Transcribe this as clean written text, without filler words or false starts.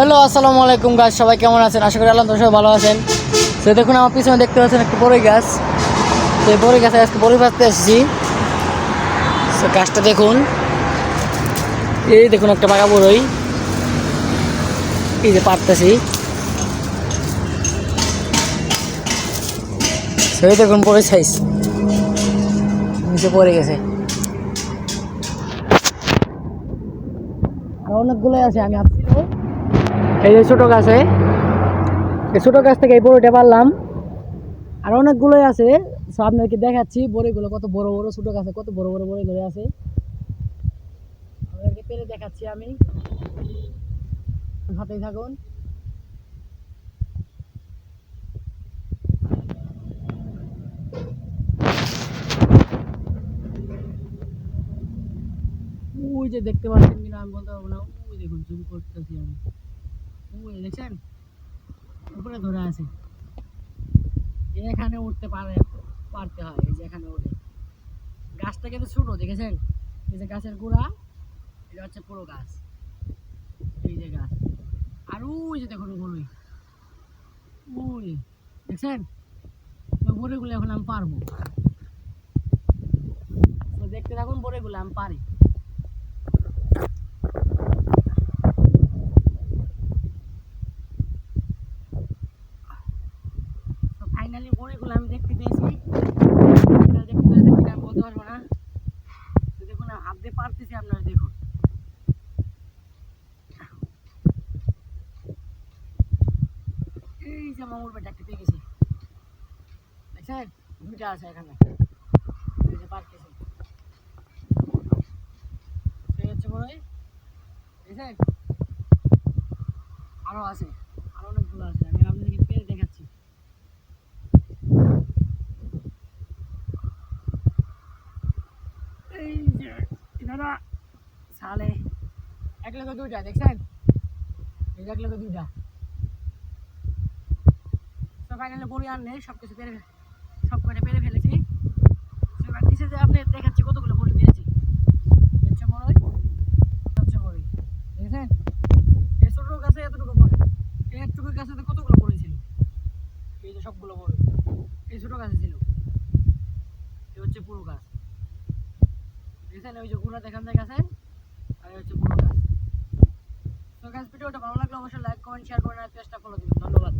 Hello, আসসালামু আলাইকুম গাছ, সবাই কেমন আছেন? আশা করি আল্লাহ সবাই ভালো আছেন। তো দেখুন, আমার পিছনে দেখতে পাচ্ছেন একটা বড়ই গাছ। তো এই বড়ই গাছে আজকে বড়ই পাড়তে এসেছি। তো গাছটা দেখুন, এই দেখুন একটা পাকা বড়ই, এই যে পাড়তেছি। সেই দেখুন বড়ই সাইজ নিচে পড়ে গেছে, আর অনেকগুলোই আছে। আমি এই যে ছোটো গাছে, এই ছোটো গাছ থেকে এই বড়ইটা পারলাম, আর অনেকগুলোই আছে। সো আপনাদেরকে দেখাচ্ছি বড়িগুলো কত বড় বড়, ছোটো গাছে কত বড় বড় বড়ি ধরে আছে। আপনাদেরকে পেরে দেখাচ্ছি আমি, হাতেই থাকুন। ওই যে দেখতে পাচ্ছেন কিনা আমি বলতে পারবো না। ওই দেখুন, জুম করতেছি আমি। ওই দেখছেন, উপরে ধরে আছে। এখানে উঠতে পারতে হয়, এই যে এখানে উঠে। গাছটা কিন্তু ছোট, দেখেছেন? এই যে গাছের গোড়া, এটা হচ্ছে পুরো গাছ, এই যে গাছ। আর ওই যে দেখুন বড়ই, ওই দেখছেন? ওই বড়িগুলো এখন আমি পারবো। তো দেখতে থাকুন, বড়িগুলো আমি পারি। তো ফাইনালি বড়িগুলো আমি দেখতে পেয়েছি। দেখতে পেয়েছি কিনা আমি বলতে পারবো না। তো দেখুন, আমি হাত দিয়ে পারতেছি, আপনারা দেখুন। এই যে মামুর বেটা একটা পেয়ে গেছি, দেখছেন? দুইটা আছে এখানে, এই যে পারতেছি। সেই হচ্ছে বড়ই, দেখছেন? আরো আছে, আরো অনেকগুলো আছে। আমি আপনাদেরকে পেরে দেখাচ্ছি। এই যে দাদা সালে এক লক্ষ দুইটা, দেখছেন? এই যে এক লক্ষ দুইটা। তো ফাইনালি বড়ি আর নেই, সবকিছু সব কটা পেরে ফেলেছি। এবার নিচে যে আপনি দেখাচ্ছি কতগুলো বড়ি পেয়েছি। হচ্ছে বড়ই, হচ্ছে বড়ি, দেখছেন? এই ছোট গাছে এতটুকু বড়ি, এই একটুকু গাছে কতগুলো বড়ি ছিল। এই যে সবগুলো বড়ি এই ছোট গাছে ছিল। এই হচ্ছে পুরো গাছ, দেখছেন? ওই যে গুড়া দেখান যায় গাছে, আর এই হচ্ছে পুরো গাছ। তো গাছ, ভিডিওটা ভালো লাগলে অবশ্যই লাইক কমেন্ট শেয়ার করে নেওয়ার চেষ্টা, ফলো দিন। ধন্যবাদ।